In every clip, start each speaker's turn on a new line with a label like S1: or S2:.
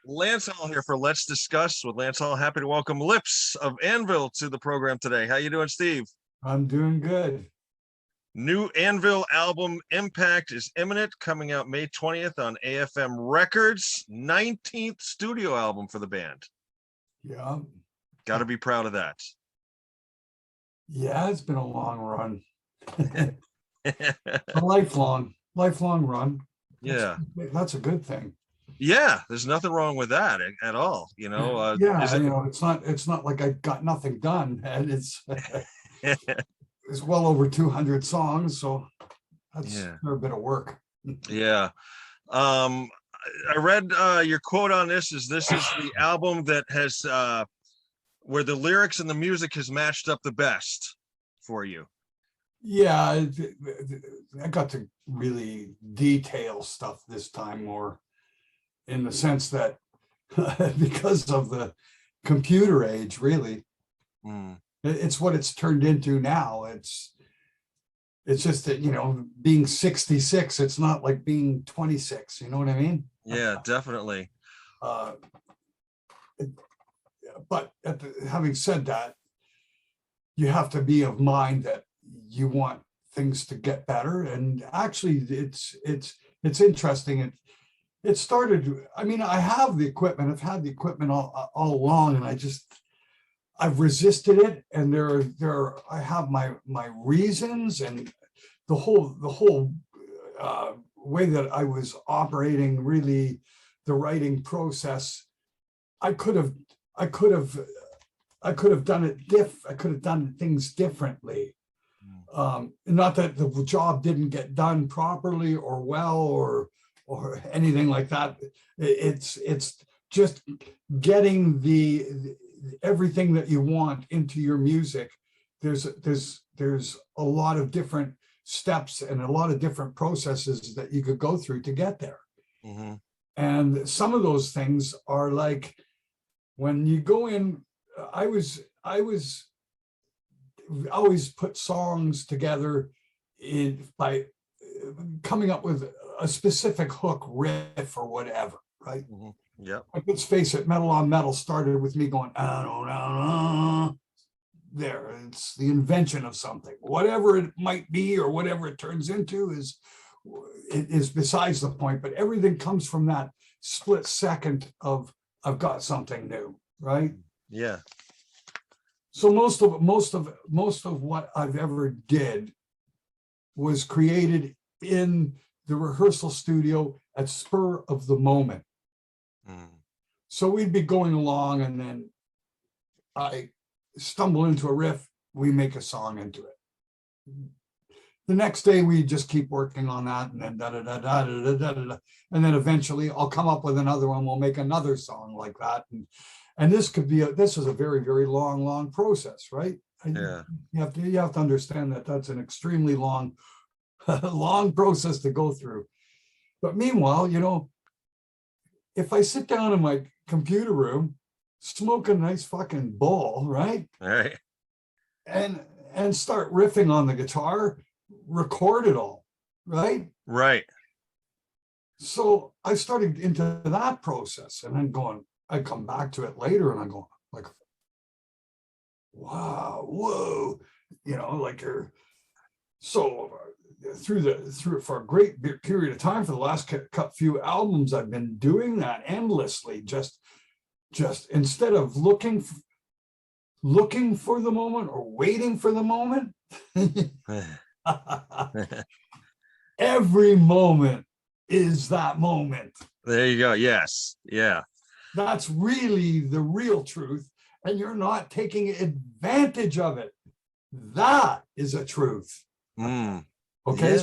S1: Lance Hall here for Let's Discuss with Lance Hall. Happy to welcome Lips of Anvil to the program today. How you doing, Steve?
S2: I'm doing good.
S1: New Anvil album Impact is imminent, coming out May 20th on AFM Records. 19th studio album for the band.
S2: Yeah.
S1: Got to be proud of that.
S2: Yeah, it's been a long run. A lifelong run. That's a good thing.
S1: Yeah, there's nothing wrong with that at all.
S2: It's not like I got nothing done, and it's it's well over 200 songs, so that's a bit of work.
S1: Yeah. I read your quote on this is the album that has where the lyrics and the music has matched up the best for you.
S2: Yeah, I got to really detail stuff this time more, in the sense that because of the computer age, really, it's what it's turned into now. It's just that, being 66, it's not like being 26. You know what I mean?
S1: Yeah, definitely.
S2: But having said that, you have to be of mind that you want things to get better. And actually, it's interesting. It started, I have the equipment. I've had the equipment all along, and I've resisted it. And I have my reasons, and the whole way that I was operating, really, the writing process. I could have done it I could have done things differently. Not that the job didn't get done properly or well or anything like that. It's just getting the everything that you want into your music. There's a lot of different steps and a lot of different processes that you could go through to get there. Mm-hmm. And some of those things are like, when you go in, I always put songs together by coming up with a specific hook, riff, or whatever, right?
S1: Mm-hmm. Yeah.
S2: Like, let's face it, Metal on Metal started with me going, there. It's the invention of something. Whatever it might be or whatever it turns into is besides the point. But everything comes from that split second of I've got something new, right?
S1: Yeah.
S2: So most of what I've ever did was created in the rehearsal studio at spur of the moment. So we'd be going along, and then I stumble into a riff, we make a song into it. The next day we just keep working on that, and then and then eventually I'll come up with another one. We'll make another song like that, and this is a very, very long process, right?
S1: Yeah.
S2: You have to understand that that's an extremely long process to go through. But meanwhile, if I sit down in my computer room, smoke a nice fucking bowl, right?
S1: All right.
S2: And start riffing on the guitar, record it all, right?
S1: Right.
S2: So I started into that process, and then I come back to it later, and I go like, wow, whoa, like you're so through for a great period of time, for the last few albums, I've been doing that endlessly, just instead of looking for the moment or waiting for the moment. Every moment is that moment.
S1: There you go. Yes. Yeah.
S2: That's really the real truth, and you're not taking advantage of it. That is a truth. Okay. Yeah.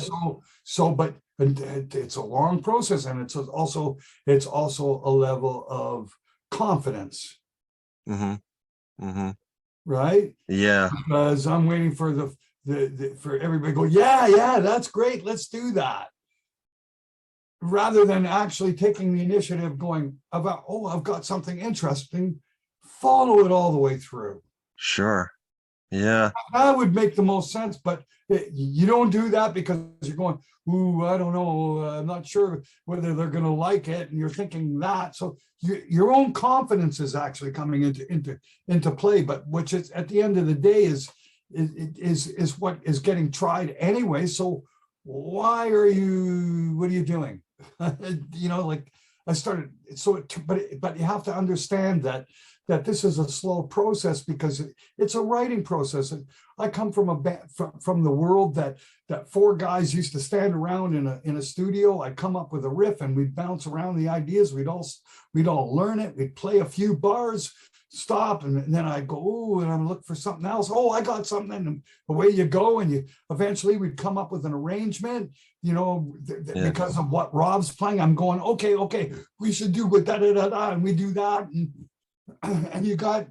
S2: But it's a long process, and it's also a level of confidence. Right?
S1: Yeah.
S2: Because I'm waiting for for everybody to go, yeah, that's great, let's do that. Rather than actually taking the initiative, going about, I've got something interesting, follow it all the way through.
S1: Sure. Yeah.
S2: That would make the most sense, but you don't do that because you're going, ooh, I don't know, I'm not sure whether they're going to like it, and you're thinking that. So your own confidence is actually coming into play, but which is at the end of the day is what is getting tried anyway. So what are you doing? Like I started, but you have to understand that this is a slow process because it's a writing process. I come from from the world that four guys used to stand around in a studio. I'd come up with a riff and we'd bounce around the ideas. We'd all learn it. We'd play a few bars, stop, and then I'd go, oh, and I'm looking for something else. Oh, I got something, and away you go. And you eventually we'd come up with an arrangement, because of what Rob's playing. I'm going, okay, we should do with da da da da, and we do that, and you got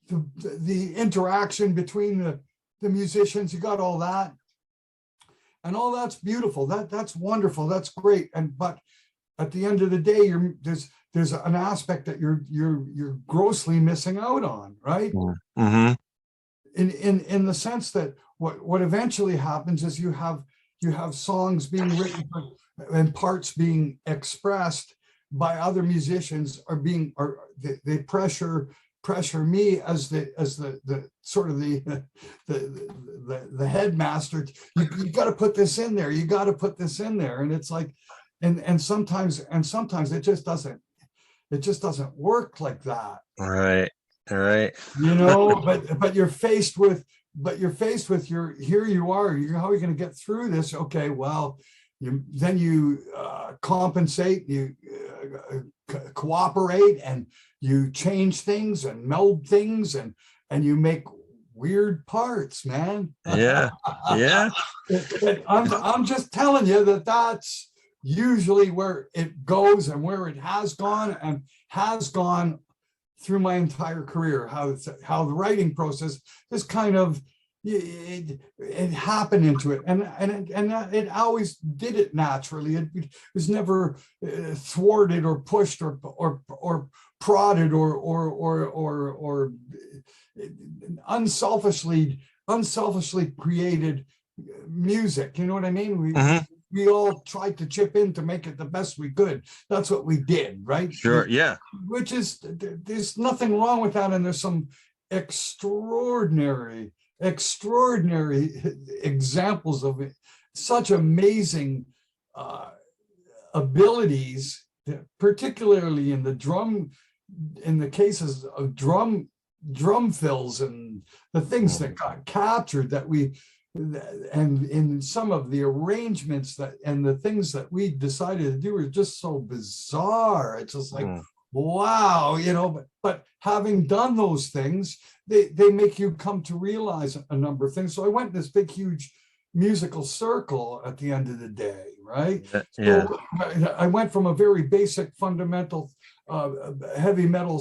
S2: the interaction between the musicians. You got all that, and all that's beautiful. That's wonderful. That's great. But at the end of the day, there's an aspect that you're grossly missing out on, right?
S1: Mm-hmm.
S2: In the sense that what eventually happens is you have songs being written and parts being expressed by other musicians, or they pressure me as the sort of the headmaster. You got to put this in there. You got to put this in there, and it's like, and sometimes it just doesn't work like that.
S1: All right.
S2: But you're faced with here you are. How are you going to get through this? Okay, well, you compensate, you cooperate, and you change things and meld things, and you make weird parts, man.
S1: Yeah.
S2: I'm just telling you that's usually where it goes and where it has gone through my entire career. How the writing process is kind of it happened into it, and it always did it naturally. It was never thwarted or pushed or prodded or unselfishly created music. You know what I mean? We all tried to chip in to make it the best we could. That's what we did, right?
S1: Sure. Yeah.
S2: Which is, there's nothing wrong with that, and there's some extraordinary examples of such amazing abilities, particularly in the cases of drum fills and the things that got captured and in some of the arrangements and the things that we decided to do were just so bizarre. It's just like, wow, but having done those things, they make you come to realize a number of things. So I went in this big, huge musical circle at the end of the day, right?
S1: Yeah.
S2: So I went from a very basic, fundamental heavy metal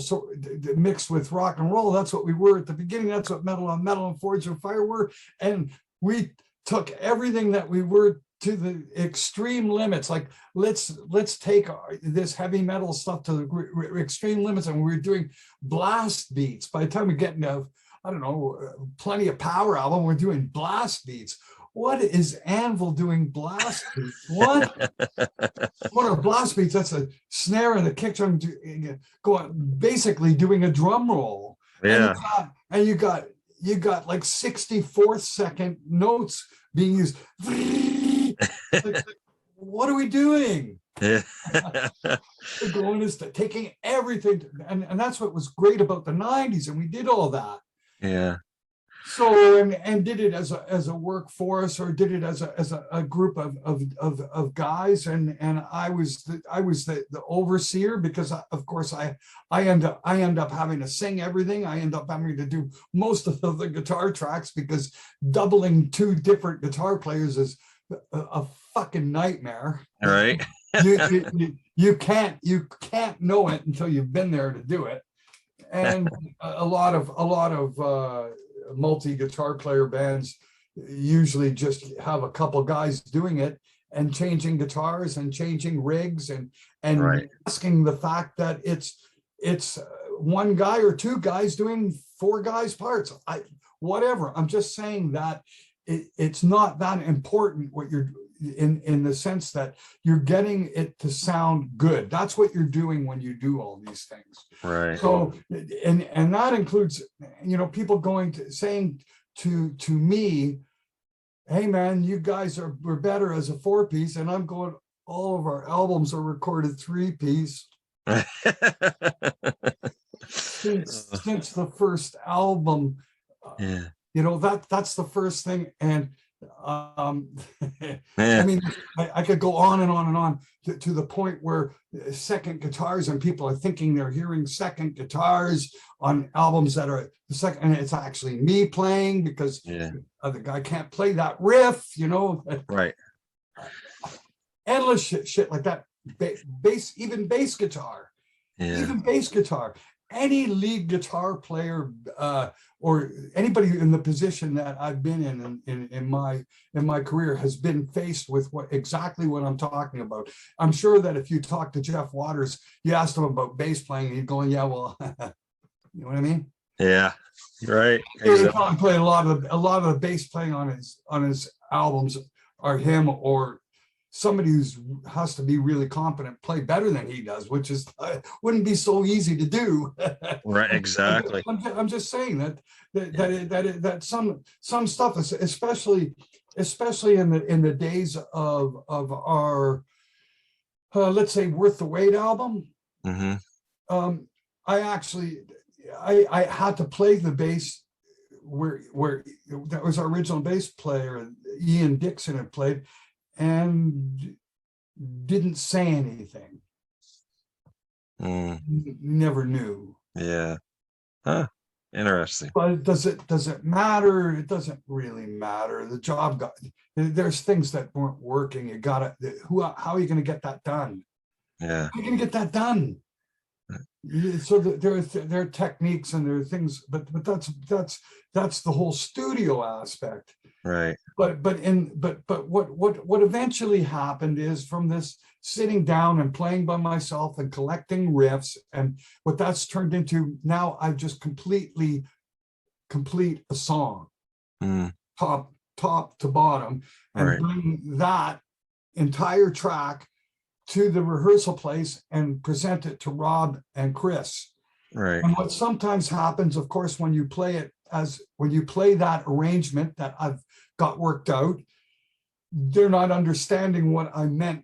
S2: mixed with rock and roll. That's what we were at the beginning. That's what Metal on Metal and Forged in Fire were. And we took everything that we were to the extreme limits. Like, let's take this heavy metal stuff to the extreme limits, and we were doing blast beats. By the time we get into, I don't know, Plenty of Power album, we're doing blast beats. What is Anvil doing blast beats? What are blast beats? That's a snare and a kick drum going, basically doing a drum roll.
S1: Yeah.
S2: And you got like 64th second notes being used. Like, what are we doing?
S1: Yeah.
S2: We're going is taking everything, and that's what was great about the 90s, and we did all that.
S1: Yeah.
S2: So and did it as a workforce, or did it as a group of guys, and I was the overseer, because of course I end up having to sing everything. I end up having to do most of the guitar tracks, because doubling two different guitar players is a fucking nightmare.
S1: All right.
S2: You can't know it until you've been there to do it. And a lot of multi-guitar player bands usually just have a couple guys doing it and changing guitars and changing rigs and
S1: Right.
S2: asking the fact that it's one guy or two guys doing four guys parts. whatever. I'm just saying that it's not that important what you're in the sense that you're getting it to sound good. That's what you're doing when you do all these things.
S1: Right.
S2: So, and that includes, you know, people saying to me, hey man, you guys were better as a 4-piece, and I'm going, all of our albums are recorded 3-piece. Since the first album,
S1: Yeah.
S2: you know, that's the first thing. And
S1: Yeah.
S2: I mean, I could go on and on and on to the point where second guitars, and people are thinking they're hearing second guitars on albums that are the second, and it's actually me playing because the other guy can't play that riff, you know.
S1: Right.
S2: Endless shit like that. Bass, even bass guitar.
S1: Yeah.
S2: Even bass guitar. Any lead guitar player or anybody in the position that I've been in my career has been faced with exactly what I'm talking about. I'm sure that if you talk to Jeff Waters, you asked him about bass playing, he's going, yeah, well, you know what I mean?
S1: Yeah. Right.
S2: He probably played a lot of the bass playing on his albums are him or somebody who's has to be really competent, play better than he does, which is wouldn't be so easy to do.
S1: Right, exactly.
S2: I'm just saying that some stuff, especially in the days of our let's say Worth the Wait album.
S1: Mm-hmm.
S2: I had to play the bass where that was our original bass player, Ian Dixon, had played, and didn't say anything. Never knew.
S1: Yeah. Huh. Interesting.
S2: But does it matter? It doesn't really matter. The job there's things that weren't working. You gotta, how are you going to get that done?
S1: Yeah.
S2: How are you going to get that done? So there are techniques and there are things, but that's the whole studio aspect.
S1: Right.
S2: But what eventually happened is, from this sitting down and playing by myself and collecting riffs, and what that's turned into now, I just complete a song, top to bottom, and bring that entire track to the rehearsal place and present it to Rob and Chris.
S1: Right.
S2: And what sometimes happens, of course, when you play that arrangement that I've got worked out, they're not understanding what I meant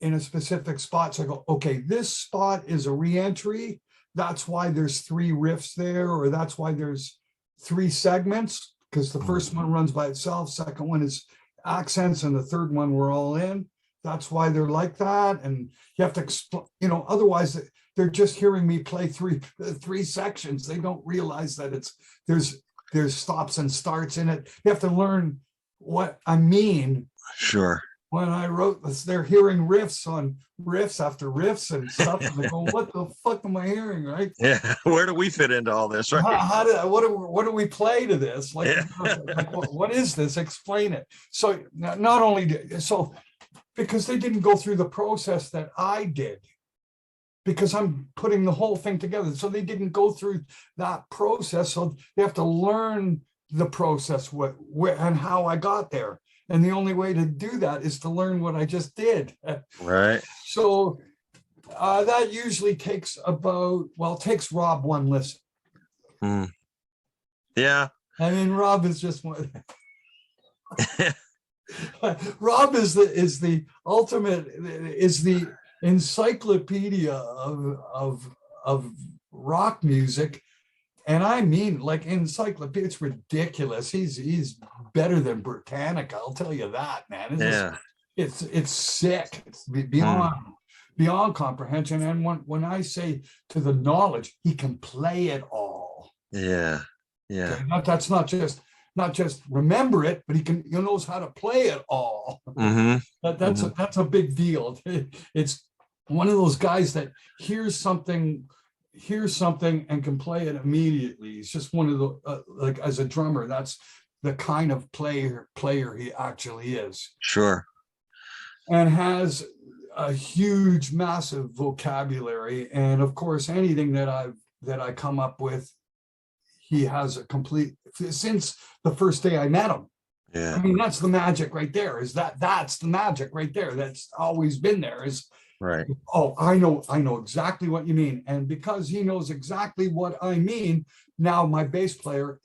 S2: in a specific spot. So I go, okay, this spot is a re-entry. That's why there's 3 riffs there, or that's why there's 3 segments, because the first one runs by itself, second one is accents, and the third one we're all in. That's why they're like that. And you have to explain, you know, otherwise they're just hearing me play three sections. They don't realize that there's stops and starts in it. You have to learn what I mean.
S1: Sure.
S2: When I wrote this, they're hearing riffs on riffs after riffs and stuff. And they go, what the fuck am I hearing, right?
S1: Yeah. Where do we fit into all this, right?
S2: What do we play to this? Like, like what is this? Explain it. So not only, because they didn't go through the process that I did, because I'm putting the whole thing together. So they didn't go through that process. So they have to learn the process, and how I got there. And the only way to do that is to learn what I just did.
S1: Right.
S2: So that usually takes takes Rob one listen.
S1: Yeah.
S2: I mean, Rob is just one. Rob is the ultimate, is the encyclopedia of rock music, and I mean, like, encyclopedia. It's ridiculous. He's better than Britannica, I'll tell you that, man. It's sick. It's beyond comprehension. And when I say to the knowledge, he can play it all.
S1: Yeah.
S2: Okay? That's not just remember it, but he knows how to play it all. That's a big deal. It's one of those guys that hears something and can play it immediately. He's just one of the like, as a drummer, that's the kind of player he actually is.
S1: Sure.
S2: And has a huge, massive vocabulary, and of course anything that I come up with, he has a complete, since the first day I met him.
S1: Yeah.
S2: I mean, that's the magic right there. That's the magic right there. That's always been there. Is,
S1: Right.
S2: oh, I know exactly what you mean. And because he knows exactly what I mean, now my bass player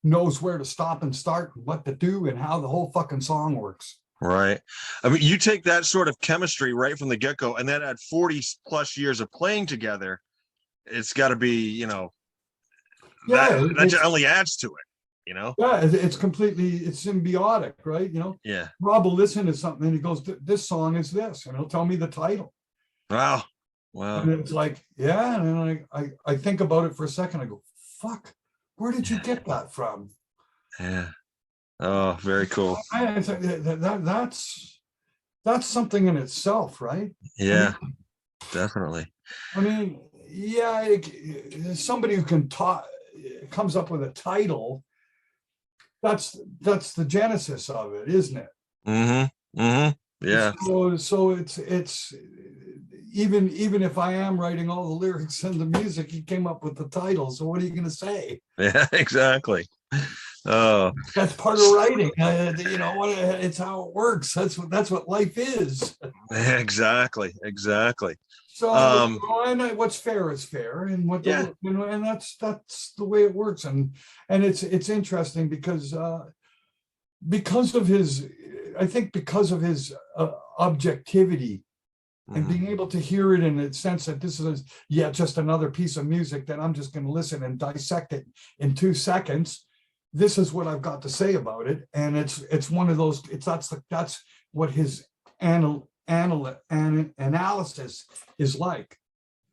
S2: knows where to stop and start, what to do, and how the whole fucking song works.
S1: Right. I mean, you take that sort of chemistry right from the get-go, and then at 40 plus years of playing together, it's got to be, you know, that just only adds to it, you know?
S2: Yeah, it's symbiotic, right? You know,
S1: Yeah.
S2: Rob will listen to something and he goes, this song is this, and he'll tell me the title.
S1: Wow. Wow.
S2: And it's like, yeah. And then I think about it for a second. I go, fuck, where did you get that from?
S1: Yeah. Oh, very cool.
S2: That's something in itself, right?
S1: Yeah, definitely.
S2: I mean, yeah, somebody who can talk comes up with a title. That's the genesis of it, isn't it?
S1: Mm-hmm. Mm-hmm. Yeah.
S2: So it's even if I am writing all the lyrics and the music, he came up with the title. So what are you going to say?
S1: Yeah, exactly. Oh,
S2: that's part of writing. You know what? It's how it works. That's what life is.
S1: Exactly.
S2: So and what's fair is fair, and what you know, and that's the way it works. And it's interesting because of his, I think because of his objectivity. And being able to hear it in the sense that this is just another piece of music that I'm just going to listen and dissect it in 2 seconds. This is what I've got to say about it, and it's one of those. That's what his analysis is like.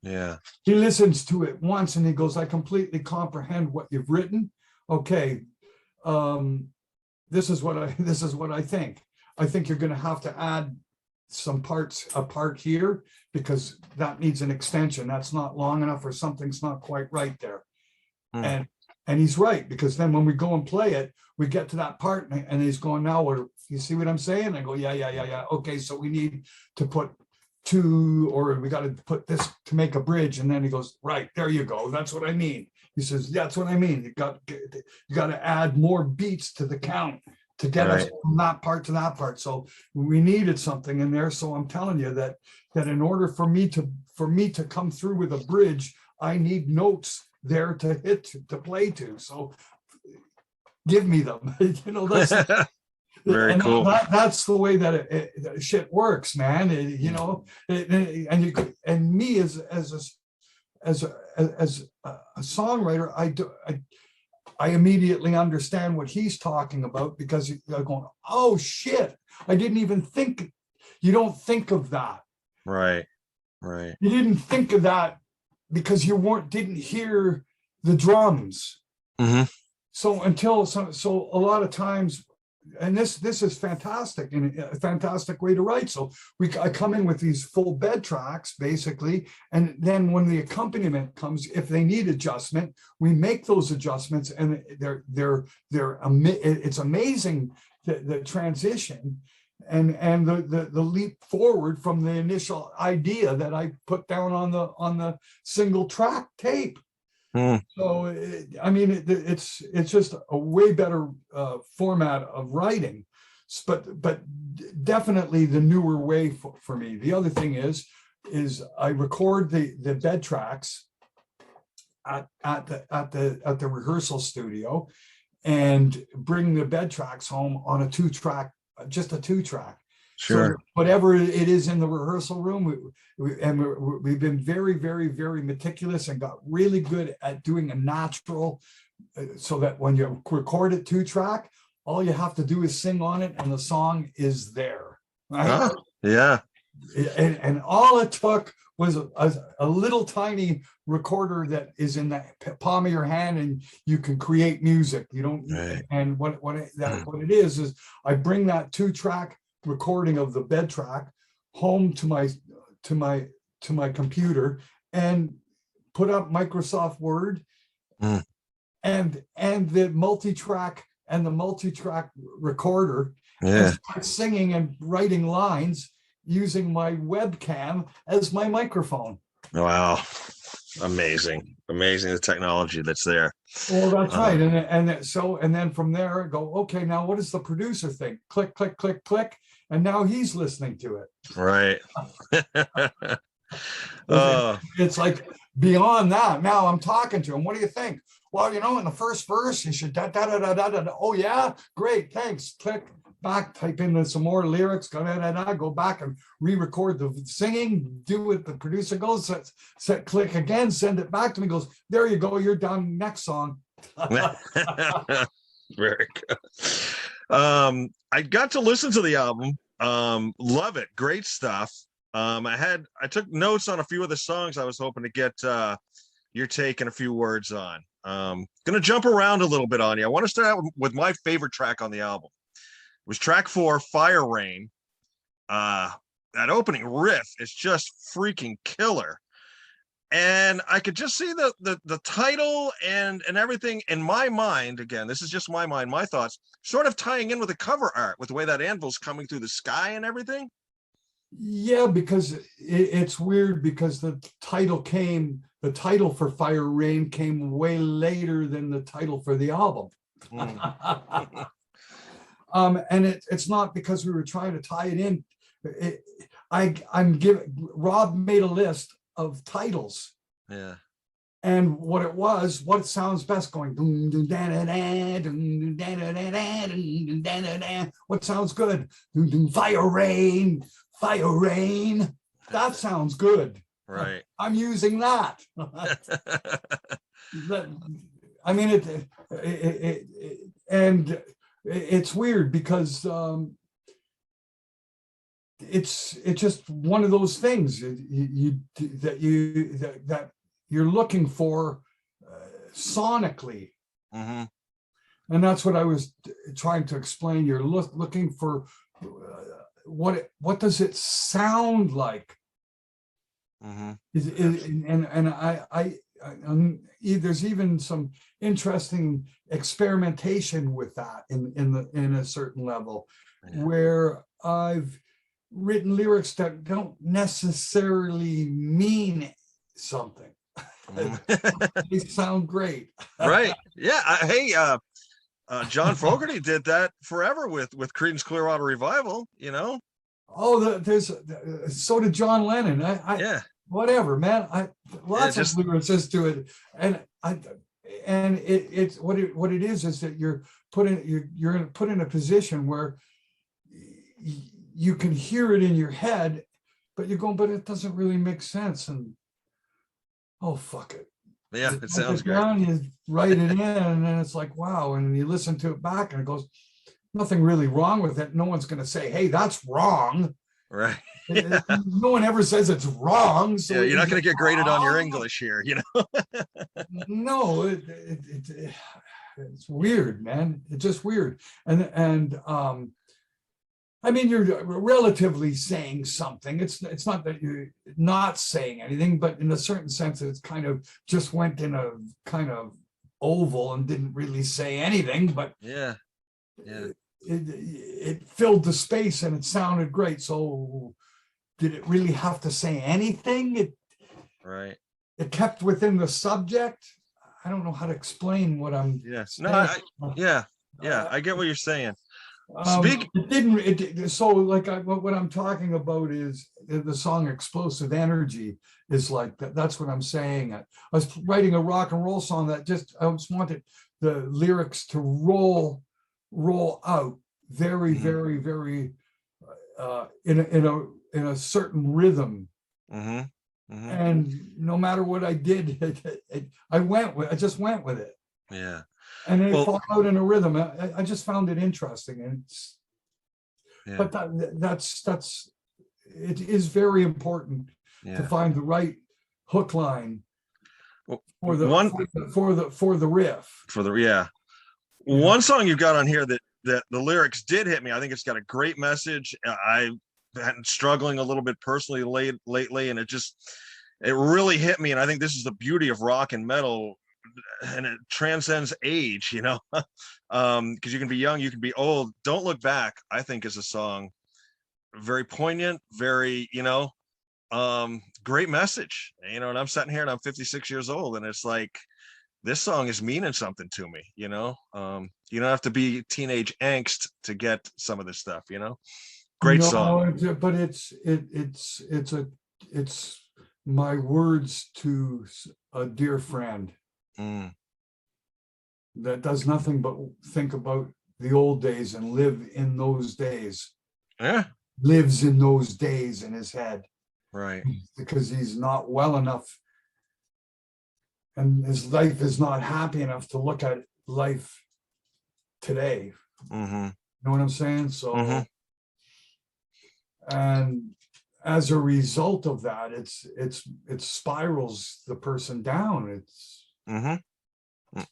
S1: Yeah,
S2: he listens to it once and he goes, "I completely comprehend what you've written. Okay, this is what I think. I think you're going to have to add some parts apart here because that needs an extension. That's not long enough, or something's not quite right there." And he's right, because then when we go and play it, we get to that part and he's going, "Now what, you see what I'm saying?" I go, yeah. Okay, so we need to put 2, or we got to put this to make a bridge. And then he goes, "Right, there you go. That's what I mean." He says, "That's what I mean. You got to add more beats to the count to get us from that part to that part." So we needed something in there. So I'm telling you that in order for me to come through with a bridge, I need notes there to play to. So give me them. You know, that's
S1: very cool.
S2: That's the way that shit works, man. You know, and me as a songwriter, I immediately understand what he's talking about, because I'm going, "Oh shit, I didn't even think." You don't think of that.
S1: Right.
S2: You didn't think of that because you didn't hear the drums.
S1: Mm-hmm.
S2: So a lot of times, and this is fantastic, and a fantastic way to write. So I come in with these full bed tracks basically, and then when the accompaniment comes, if they need adjustment, we make those adjustments, and it's amazing the transition and the leap forward from the initial idea that I put down on the single track tape. So I mean, it's just a way better format of writing, but definitely the newer way for me. The other thing is I record the bed tracks at the rehearsal studio, and bring the bed tracks home on a 2-track. Just a 2-track.
S1: Sure.
S2: So whatever it is in the rehearsal room, we've been very, very, very meticulous and got really good at doing a natural, so that when you record it 2-track, all you have to do is sing on it and the song is there. Right?
S1: Yeah.
S2: And all it took was a little tiny recorder that is in the palm of your hand, and you can create music. You don't. Right. And what it is I bring that 2-track recording of the bed track home to my computer and put up Microsoft Word and the multi-track recorder, and start singing and writing lines using my webcam as my microphone.
S1: Wow. Amazing, amazing the technology that's there.
S2: Well, that's
S1: Uh,
S2: right. And then from there I go, okay, now what does the producer think? Click, click, click, click. And now he's listening to it.
S1: right.
S2: It-
S1: uh,
S2: It's like beyond that. Now I'm talking to him. What do you think? Well, in the first verse, you should da da da da da da. Oh yeah, great, thanks. Click back, type in some more lyrics. Go da da da. Go back and re-record the singing. Do what the producer goes. Set click again. Send it back to me. Goes, there you go. You're done. Next song.
S1: very good. I got to listen to the album. Love it. Great stuff. I took notes on a few of the songs I was hoping to get your take and a few words on. Gonna jump around a little bit on you. I want to start out with my favorite track on the album. It was track 4, Fire Rain. That opening riff is just freaking killer. And I could just see the title and everything in my mind. Again, this is just my mind, my thoughts, sort of tying in with the cover art, with the way that anvil's coming through the sky and everything.
S2: Yeah, because it's weird because the title for Fire Rain came way later than the title for the album. And it's not because we were trying to tie it in. Rob made a list of titles.
S1: Yeah.
S2: And what sounds best going, what sounds good? Fire rain, fire rain. That sounds good.
S1: Right.
S2: I'm using that. I mean, and it's weird because it's just one of those things that you're looking for sonically.
S1: Mm-hmm.
S2: And that's what I was trying to explain. You're looking for what does it sound like?
S1: Mm-hmm.
S2: There's even some interesting experimentation with that in a certain level, where I've written lyrics that don't necessarily mean something. They sound great.
S1: Right. Yeah. Hey, John Fogerty did that forever with Creedence Clearwater Revival,
S2: Oh, so did John Lennon.
S1: Yeah.
S2: Whatever, man. Lots of lyricists do it, and it's what it is that you're put in a position where you can hear it in your head, but you're going, but it doesn't really make sense, and oh fuck it.
S1: Yeah, it sounds great.
S2: You write it in, and then it's like, wow, and you listen to it back, and it goes, nothing really wrong with it. No one's going to say, hey, that's wrong.
S1: Right.
S2: No one ever says it's wrong. So
S1: yeah, you're not going to get graded on your English here,
S2: No, it's weird, man. It's just weird. And I mean, you're relatively saying something. It's not that you're not saying anything, but in a certain sense, it's kind of just went in a kind of oval and didn't really say anything, but
S1: yeah.
S2: It filled the space and it sounded great. So did it really have to say anything?
S1: Right.
S2: It kept within the subject. I don't know how to explain what I'm
S1: yes.
S2: saying.
S1: No, I get what you're saying.
S2: So like what I'm talking about is the song Explosive Energy is like that. That's what I'm saying. I was writing a rock and roll song that I just wanted the lyrics to roll out very, very, very in a certain rhythm.
S1: Mm-hmm. Mm-hmm.
S2: And no matter what I did, I just went with it.
S1: Yeah.
S2: And it fall out in a rhythm. I just found it interesting, and but it is very important to find the right hook line for the riff.
S1: One song you've got on here that the lyrics did hit me. I think it's got a great message. I've been struggling a little bit personally lately, and it really hit me. And I think this is the beauty of rock and metal, and it transcends age, because you can be young, you can be old. Don't Look Back, I think, is a song very poignant, very, Great message. You know, and I'm sitting here and I'm 56 years old, and it's like, this song is meaning something to me, you know. You don't have to be teenage angst to get some of this stuff, you know. Great song.
S2: No, but it's my words to a dear friend
S1: Mm.
S2: that does nothing but think about the old days and live in those days.
S1: Yeah.
S2: Lives in those days in his head.
S1: Right.
S2: Because he's not well enough and his life is not happy enough to look at life today.
S1: Mm-hmm.
S2: You know what I'm saying? So,
S1: Mm-hmm.
S2: and as a result of that, it spirals the person down. It's
S1: Mm-hmm.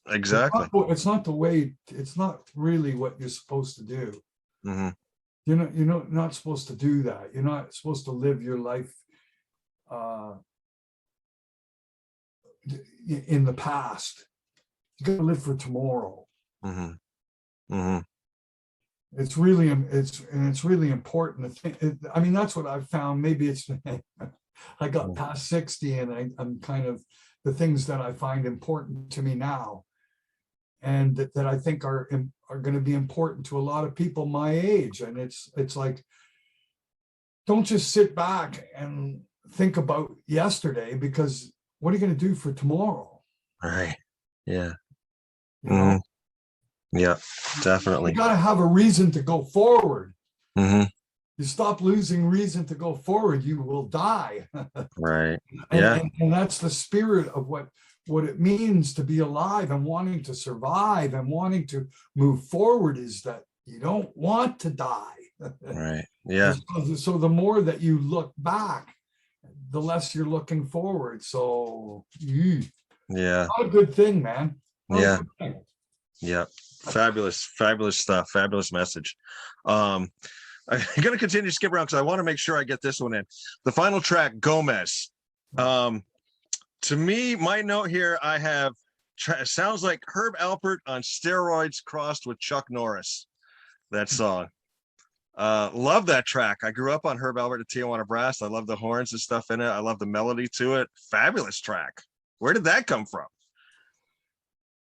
S1: Exactly.
S2: it's not the way, it's not really what you're supposed to do.
S1: Mm-hmm.
S2: You're not supposed to do that. You're not supposed to live your life in the past. You got to live for tomorrow.
S1: Mm-hmm. Mm-hmm.
S2: It's really important to think. I mean, that's what I've found. Maybe it's I got past 60 and I'm kind of, the things that I find important to me now and that I think are going to be important to a lot of people my age. And it's like, don't just sit back and think about yesterday, because what are you going to do for tomorrow?
S1: Right. Yeah.
S2: You know?
S1: Yeah, definitely.
S2: You got to have a reason to go forward.
S1: Mm-hmm.
S2: You stop losing reason to go forward, you will die.
S1: Right. Yeah.
S2: And that's the spirit of what it means to be alive and wanting to survive and wanting to move forward, is that you don't want to die.
S1: Right. Yeah.
S2: So the more that you look back, the less you're looking forward. So
S1: yeah,
S2: not a good thing, man.
S1: Yeah. Yeah. Fabulous stuff. Fabulous message. I'm going to continue to skip around because I want to make sure I get this one in. The final track, Gomez. To me, my note here, I have, sounds like Herb Alpert on steroids crossed with Chuck Norris, that song. Love that track. I grew up on Herb Alpert at Tijuana Brass. I love the horns and stuff in it. I love the melody to it. Fabulous track. Where did that come from?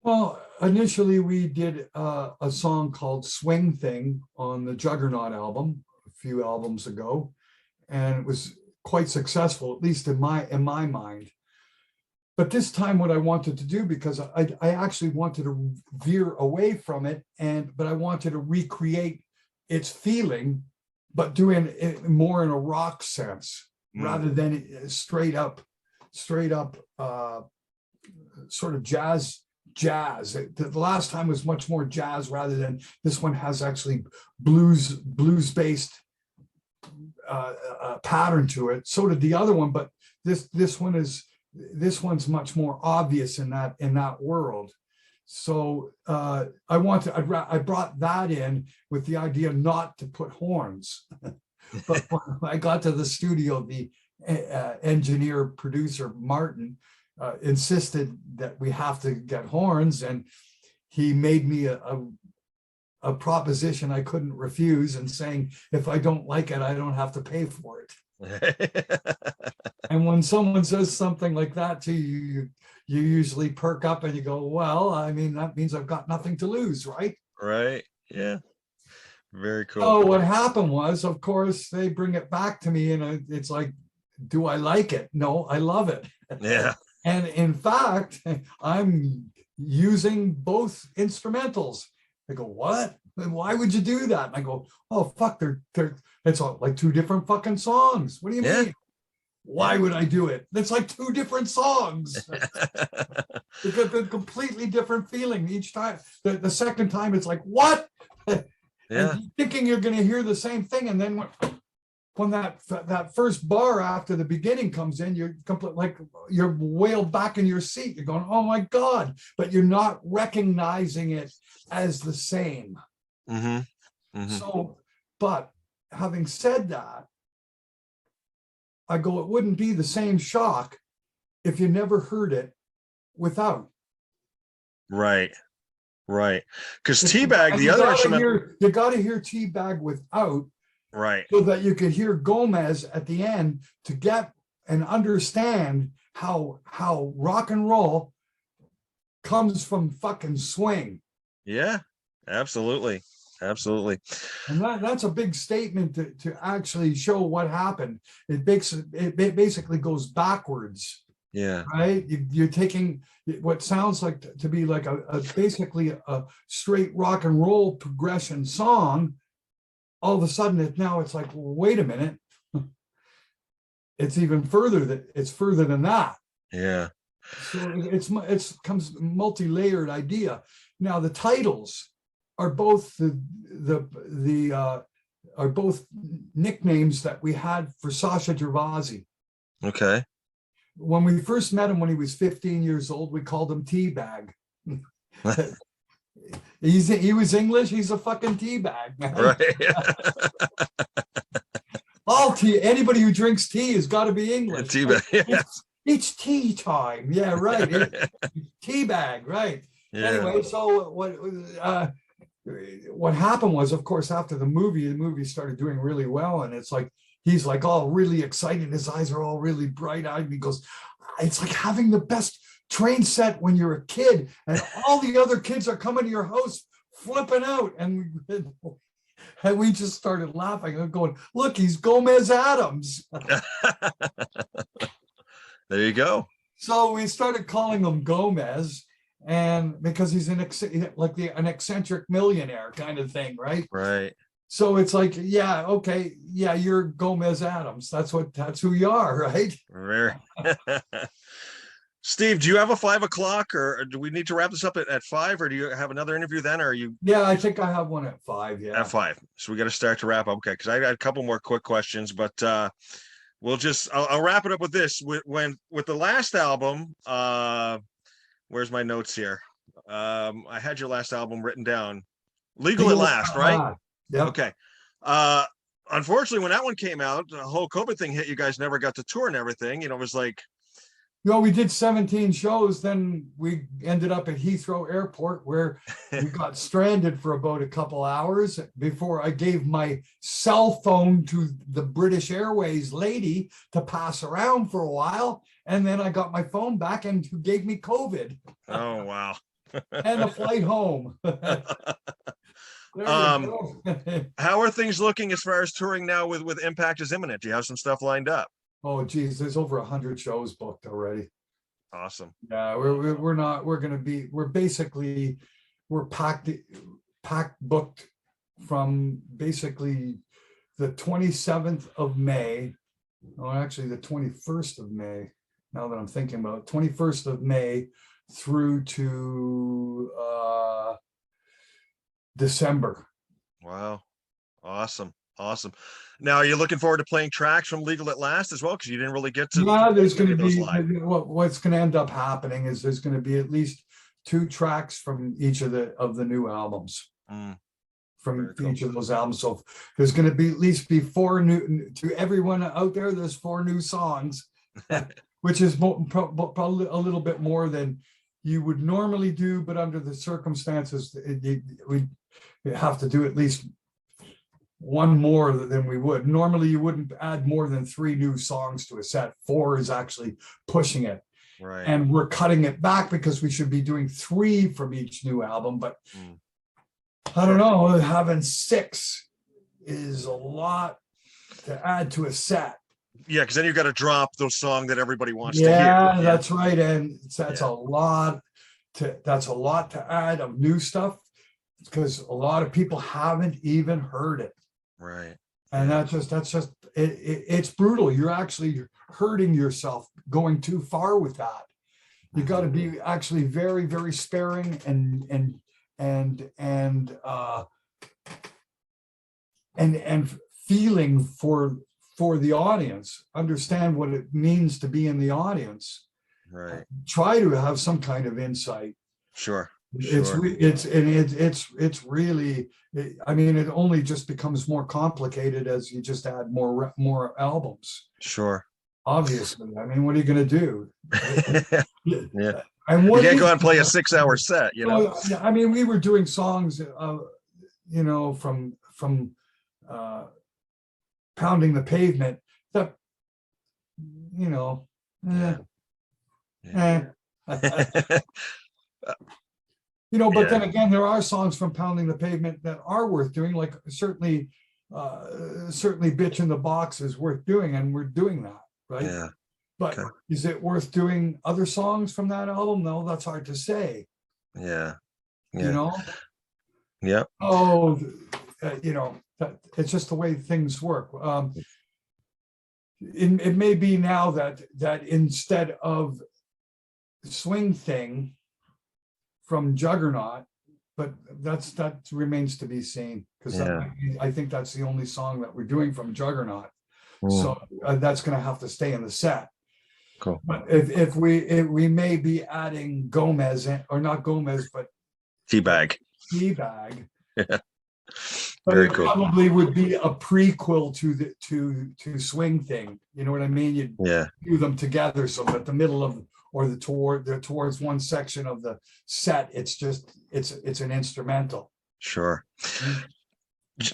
S2: Well, initially we did a song called Swing Thing on the Juggernaut album a few albums ago, and it was quite successful, at least in my mind. But this time what I wanted to do, because I actually wanted to veer away from it, but I wanted to recreate its feeling, but doing it more in a rock sense rather than straight up sort of jazz. The last time was much more jazz, rather than this one has actually blues based pattern to it. So did the other one, but this one's much more obvious in that world. So I brought that in with the idea not to put horns. But when I got to the studio, the engineer producer Martin insisted that we have to get horns, and he made me a proposition I couldn't refuse, and saying, if I don't like it, I don't have to pay for it. And when someone says something like that to you, you usually perk up and you go, well, I mean, that means I've got nothing to lose, right?
S1: Right. Yeah. Very cool.
S2: So what happened was, of course, they bring it back to me, and it's like, do I like it? No, I love it.
S1: Yeah.
S2: And in fact, I'm using both instrumentals. They go, what? Why would you do that? And I go, oh, fuck, it's all like two different fucking songs. What do you mean? Why would I do it? It's like two different songs. Because they're completely different feeling each time. The second time, it's like, what?
S1: Yeah.
S2: And thinking you're going to hear the same thing. And then when that first bar after the beginning comes in, you're complete, like you're wailed back in your seat. You're going, oh my God, but you're not recognizing it as the same.
S1: Mm-hmm. Mm-hmm.
S2: So, but having said that, I go, it wouldn't be the same shock if you never heard it without.
S1: Right. Right. Because Teabag, the other instrument.
S2: You got to hear Teabag without
S1: Right.
S2: so that you could hear Gomez at the end to get and understand how rock and roll comes from fucking swing.
S1: Yeah, absolutely. Absolutely.
S2: And that's a big statement to actually show what happened. It basically goes backwards,
S1: Yeah.
S2: right? You're taking what sounds like to be like a basically a straight rock and roll progression song. All of a sudden, it's like, well, wait a minute. It's even further it's further than that.
S1: Yeah.
S2: So it's comes multi-layered idea. Now the titles are both are both nicknames that we had for Sasha Gervasi.
S1: Okay.
S2: When we first met him when he was 15 years old, we called him Teabag. He was English. He's a fucking teabag, man.
S1: Right.
S2: All tea. Anybody who drinks tea has got to be English.
S1: Teabag. Yeah.
S2: It's tea time. Yeah, right. Teabag, right.
S1: Yeah.
S2: Anyway, so what happened was, of course, after the movie started doing really well, and it's like he's like all really excited. His eyes are all really bright-eyed. And he goes, "It's like having the best train set when you're a kid, and all the other kids are coming to your house flipping out." And we just started laughing and going, "Look, he's Gomez Adams."
S1: There you go.
S2: So we started calling him Gomez, and because he's an eccentric millionaire kind of thing, right?
S1: Right.
S2: So it's like, yeah, okay, yeah, you're Gomez Adams. That's who you are, right?
S1: Very. Steve, do you have a 5 o'clock, or do we need to wrap this up at 5, or do you have another interview then, or are you?
S2: Yeah, I think I have one at 5. Yeah.
S1: At 5. So we got to start to wrap up. Okay. Cause I got a couple more quick questions, but, I'll wrap it up with this. With the last album, where's my notes here? I had your last album written down. Legal at Last, right?
S2: Yeah.
S1: Okay. Unfortunately, when that one came out, the whole COVID thing hit. You guys never got to tour and everything. You know, it was like,
S2: we did 17 shows. Then we ended up at Heathrow Airport, where we got stranded for about a couple hours before I gave my cell phone to the British Airways lady to pass around for a while. And then I got my phone back, and who gave me COVID.
S1: Oh, wow.
S2: And a flight home.
S1: How are things looking as far as touring now with Impact is Imminent? Do you have some stuff lined up?
S2: Oh, geez, there's over 100 shows booked already.
S1: Awesome.
S2: Yeah, we're packed booked from basically the 27th of May. Oh, actually the 21st of May. Now that I'm thinking about it, 21st of May through to December.
S1: Wow. Awesome. Now, are you looking forward to playing tracks from Legal at Last as well? Because you didn't really get to.
S2: Yeah, there's going to be what's going to end up happening is there's going to be at least 2 tracks from each of the new albums. From each of those albums. So there's going to be at least 4 new to everyone out there. There's 4 new songs, which is probably a little bit more than you would normally do, but under the circumstances, we have to do at least one more than we would. Normally, you wouldn't add more than 3 new songs to a set. 4 is actually pushing it.
S1: Right.
S2: And we're cutting it back because we should be doing 3 from each new album. But I don't know, having 6 is a lot to add to a set.
S1: Yeah, because then you've got to drop those songs that everybody wants to hear.
S2: Yeah, that's right. And that's a lot to add of new stuff, because a lot of people haven't even heard it.
S1: Right.
S2: And that's just it's brutal. You're actually hurting yourself going too far with that. You got to be actually very, very sparing and feeling for the audience, understand what it means to be in the audience.
S1: Right.
S2: Try to have some kind of insight.
S1: Sure.
S2: It's really, I mean, it only just becomes more complicated as you just add more albums.
S1: Sure.
S2: Obviously, I mean, what are you going to do?
S1: Yeah.
S2: And
S1: you can't go out and play a 6-hour set, you know.
S2: I mean, we were doing songs, from Pounding the Pavement, that, you know,
S1: Yeah.
S2: you know, but
S1: Yeah.
S2: then again, there are songs from Pounding the Pavement that are worth doing, like certainly Bitch in the Box is worth doing, and we're doing that, right?
S1: Yeah.
S2: But
S1: Okay.
S2: is it worth doing other songs from that album? No, that's hard to say,
S1: Yeah.
S2: you
S1: Yeah.
S2: know?
S1: Yep.
S2: Oh, you know, it's just the way things work. It may be now that instead of Swing Thing from Juggernaut, but that remains to be seen, because
S1: Yeah.
S2: I think that's the only song that we're doing from Juggernaut.
S1: Mm,
S2: So that's going to have to stay in the set.
S1: cool.
S2: But if we may be adding Gomez, or not Gomez, but
S1: Teabag.
S2: Teabag.
S1: Yeah.
S2: But
S1: Very
S2: it
S1: cool.
S2: probably would be a prequel to Swing Thing. You know what I mean? You'd
S1: Yeah.
S2: do them together, so that the middle of, or towards one section of the set, it's an instrumental.
S1: Sure.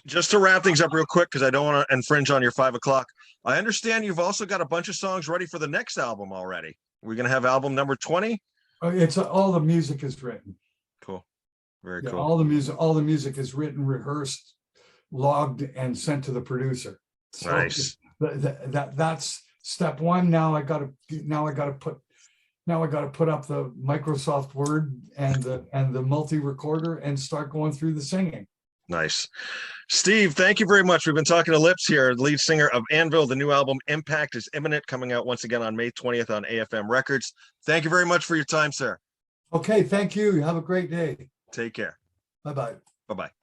S1: Just to wrap things up real quick, because I don't want to infringe on your 5 o'clock. I understand you've also got a bunch of songs ready for the next album already. We're going to have album number 20.
S2: It's all the music is written.
S1: Cool. Very
S2: Yeah,
S1: cool.
S2: all the music is written, rehearsed, logged, and sent to the producer. So
S1: Nice.
S2: that's step one. Now I got to put up the Microsoft Word and the multi-recorder and start going through the singing.
S1: Nice. Steve, thank you very much. We've been talking to Lips here, lead singer of Anvil. The new album Impact is imminent, coming out once again on May 20th on AFM Records. Thank you very much for your time, sir.
S2: Okay, thank you. Have a great day.
S1: Take care.
S2: Bye-bye.
S1: Bye-bye.